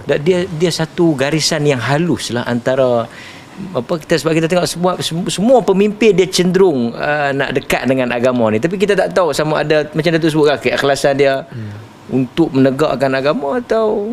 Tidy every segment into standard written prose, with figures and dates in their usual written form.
Dan dia satu garisan yang halus lah antara sebab kita tengok semua pemimpin dia cenderung nak dekat dengan agama ni, tapi kita tak tahu sama ada macam Datuk sebut keikhlasan dia untuk menegakkan agama atau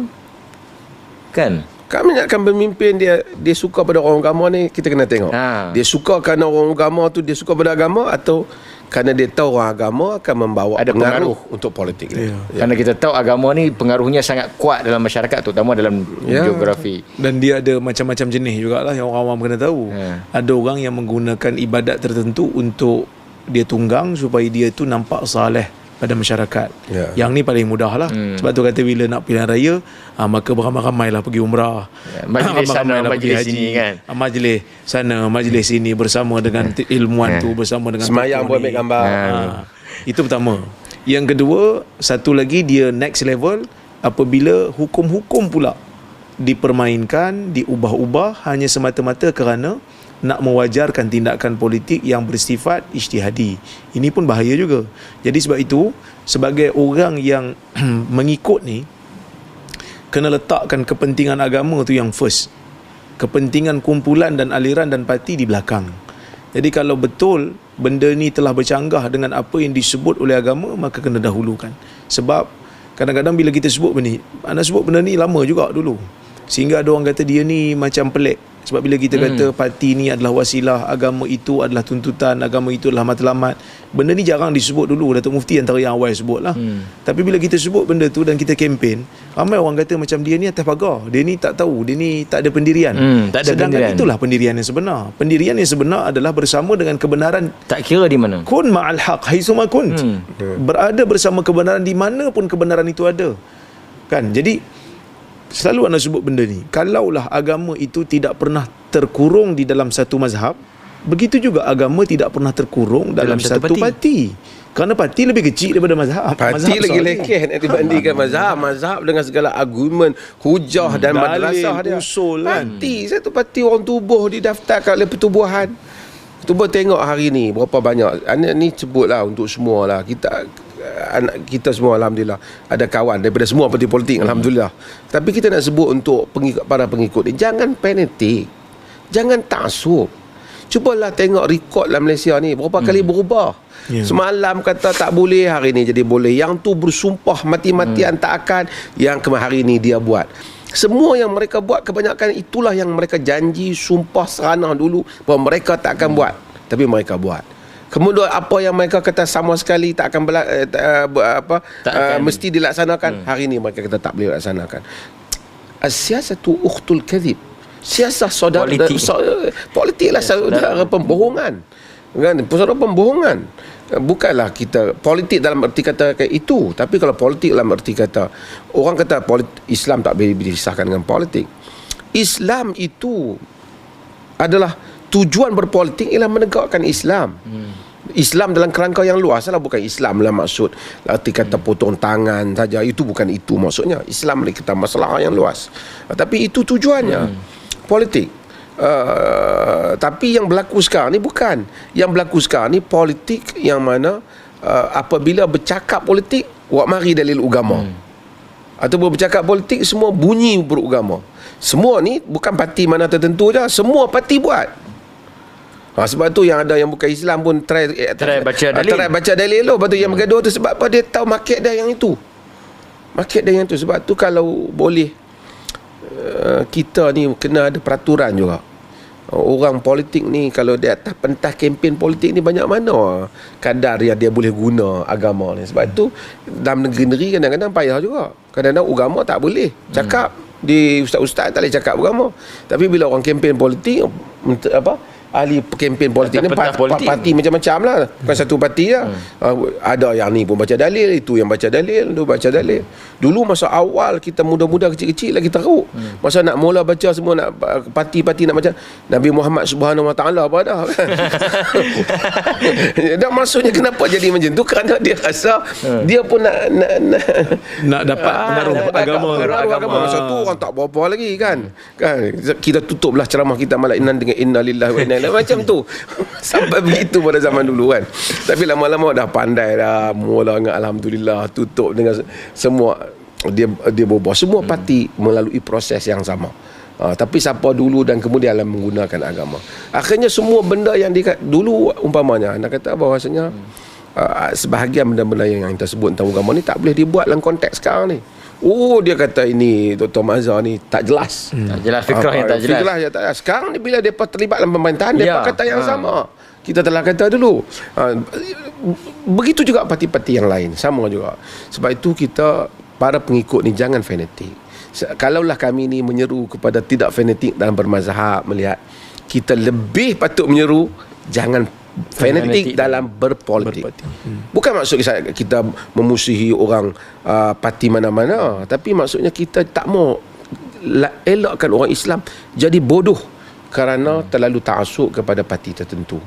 kan. Kami nakkan pemimpin dia suka pada orang agama ni, kita kena tengok. Dia suka kerana orang agama tu dia suka pada agama, atau kerana dia tahu orang agama akan membawa ada pengaruh untuk politik dia. Kerana kita tahu agama ni pengaruhnya sangat kuat dalam masyarakat, terutama dalam geografi. Dan dia ada macam-macam jenis jugalah yang orang awam kena tahu. Ada orang yang menggunakan ibadat tertentu untuk dia tunggang supaya dia tu nampak saleh pada masyarakat. Yang ni paling mudah lah. Sebab tu kata bila nak pilihan raya, maka beramai-ramailah pergi umrah, majlis sana, majlis sini kan, majlis sana, majlis sini bersama dengan ilmuwan tu, bersama dengan semayang pun ambil gambar. Itu pertama. Yang kedua, satu lagi dia next level apabila hukum-hukum pula dipermainkan, diubah-ubah hanya semata-mata kerana nak mewajarkan tindakan politik yang bersifat ijtihadi. Ini pun bahaya juga. Jadi sebab itu, sebagai orang yang mengikut ni, kena letakkan kepentingan agama tu yang first. Kepentingan kumpulan dan aliran dan parti di belakang. Jadi kalau betul benda ni telah bercanggah dengan apa yang disebut oleh agama, maka kena dahulukan. Sebab kadang-kadang bila kita sebut benda ni, anda sebut benda ni lama juga dulu, sehingga ada orang kata dia ni macam pelik. Sebab bila kita kata parti ni adalah wasilah, agama itu adalah tuntutan, agama itu adalah matlamat, benda ni jarang disebut dulu. Datuk Mufti antara yang awal sebut lah. Tapi bila kita sebut benda tu dan kita kempen, ramai orang kata macam dia ni atas pagar, dia ni tak tahu, dia ni tak ada pendirian. Tak ada Sedangkan pendirian. itulah pendirian yang sebenar. Pendirian yang sebenar adalah bersama dengan kebenaran. Tak kira di mana. Kun ma'al haq haitsuma kunt. Berada bersama kebenaran di mana pun kebenaran itu ada. Kan? Jadi selalu anda sebut benda ni. Kalaulah agama itu tidak pernah terkurung di dalam satu mazhab, begitu juga agama tidak pernah terkurung dalam satu parti. Kerana parti lebih kecil daripada mazhab. Parti lagi lekeh nak dibandingkan mazhab. Mazhab dengan segala argumen, hujah dan madrasah dia. Usul kan. Parti, satu parti orang tubuh didaftarkan oleh pertubuhan. Cuba tengok hari ni berapa banyak. Anak ni sebutlah untuk semualah. Kita semua alhamdulillah ada kawan daripada semua parti politik, alhamdulillah. Tapi kita nak sebut untuk para pengikut ni, jangan fanatik, jangan taksub. Cubalah tengok rekod dalam Malaysia ni berapa kali berubah. Semalam kata tak boleh, hari ni jadi boleh. Yang tu bersumpah mati-matian tak akan, yang hari ni dia buat. Semua yang mereka buat kebanyakan itulah yang mereka janji, sumpah seranah dulu bahawa mereka tak akan buat, tapi mereka buat. Kemudian apa yang mereka kata sama sekali tak akan mesti dilaksanakan, hari ini mereka kata tak boleh laksanakan. As-siyasatu ukhtul kadhib. Siasah saudara politiklah saudara pembohongan. Kan? Saudara pembohongan. Bukanlah kita politik dalam erti kata itu, tapi kalau politik dalam erti kata, orang kata Islam tak boleh dipisahkan dengan politik. Islam itu adalah tujuan berpolitik ialah menegakkan Islam. Islam dalam kerangka yang luas lah, bukan Islam dalam maksud arti kata potong tangan saja. Itu bukan itu maksudnya. Islam ni kita masalah yang luas. Tapi itu tujuannya politik. Tapi yang berlaku sekarang ni bukan. Yang berlaku sekarang ni politik yang mana apabila bercakap politik, wak mari dalil agama. Ataupun bercakap politik semua bunyi beragama. Semua ni bukan parti mana tertentu je, semua parti buat. Sebab tu yang ada yang bukan Islam pun try baca dalil. Try baca dalil tu. Lepas tu yang bergaduh tu sebab apa? Dia tahu market dia yang itu. Market dia yang tu. Sebab tu kalau boleh kita ni kena ada peraturan juga. Orang politik ni kalau dia atas pentas kempen politik ni banyak mana kadar yang dia boleh guna agama ni. Sebab tu dalam negeri-negeri kadang-kadang payah juga. Kadang-kadang agama tak boleh cakap. Di ustaz-ustaz tak boleh cakap agama. Tapi bila orang kempen politik ahli kempen politik ni parti macam-macam lah, bukan satu parti lah. Ada yang ni pun baca dalil, itu yang baca dalil, tu baca dalil. Dulu masa awal kita muda-muda kecil-kecil lagi teruk. Masa nak mula baca semua, nak parti-parti nak baca Nabi Muhammad Subhanahu Wa Taala apa dah kan. Dan maksudnya kenapa jadi macam tu, kerana dia rasa dia pun nak dapat pengaruh agama. Masa tu orang tak berapa lagi kan. Kita tutuplah ceramah kita malam ini dengan inna lillahi wa inna macam tu. Sampai begitu pada zaman dulu kan. Tapi lama-lama dah pandai dah, mula dengan alhamdulillah tutup dengan semua. dia berubah. Semua parti melalui proses yang sama. Tapi siapa dulu dan kemudian menggunakan agama. Akhirnya semua benda yang dulu umpamanya anda kata bahawasanya sebahagian benda-benda yang kita sebut tentang agama ni tak boleh dibuat dalam konteks sekarang ni. Dia kata ini Dr. Mazhar ni tak jelas. Tak jelas, fikrah yang tak jelas. Fikrah yang tak jelas. Sekarang ni bila mereka terlibat dalam pemerintahan, mereka kata yang sama. Kita telah kata dulu. Begitu juga parti-parti yang lain, sama juga. Sebab itu kita, para pengikut ni jangan fanatik. Kalaulah kami ni menyeru kepada tidak fanatik dalam bermazhab, melihat kita lebih patut menyeru jangan fanatik dalam berpolitik. Bukan maksud kita memusuhi orang parti mana-mana, tapi maksudnya kita tak mau elakkan orang Islam jadi bodoh kerana terlalu ta'assub kepada parti tertentu.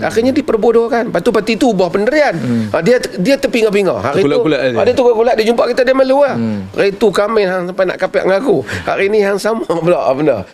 Akhirnya diperbodohkan. Lepas tu parti tu ubah pendirian. Dia terpinga-pinga. Hari tu dia tukar-kulat, dia jumpa kita, dia malu lah. Hari tu kami hang sampai nak kapek dengan aku. Hari ni hang sama pula benda.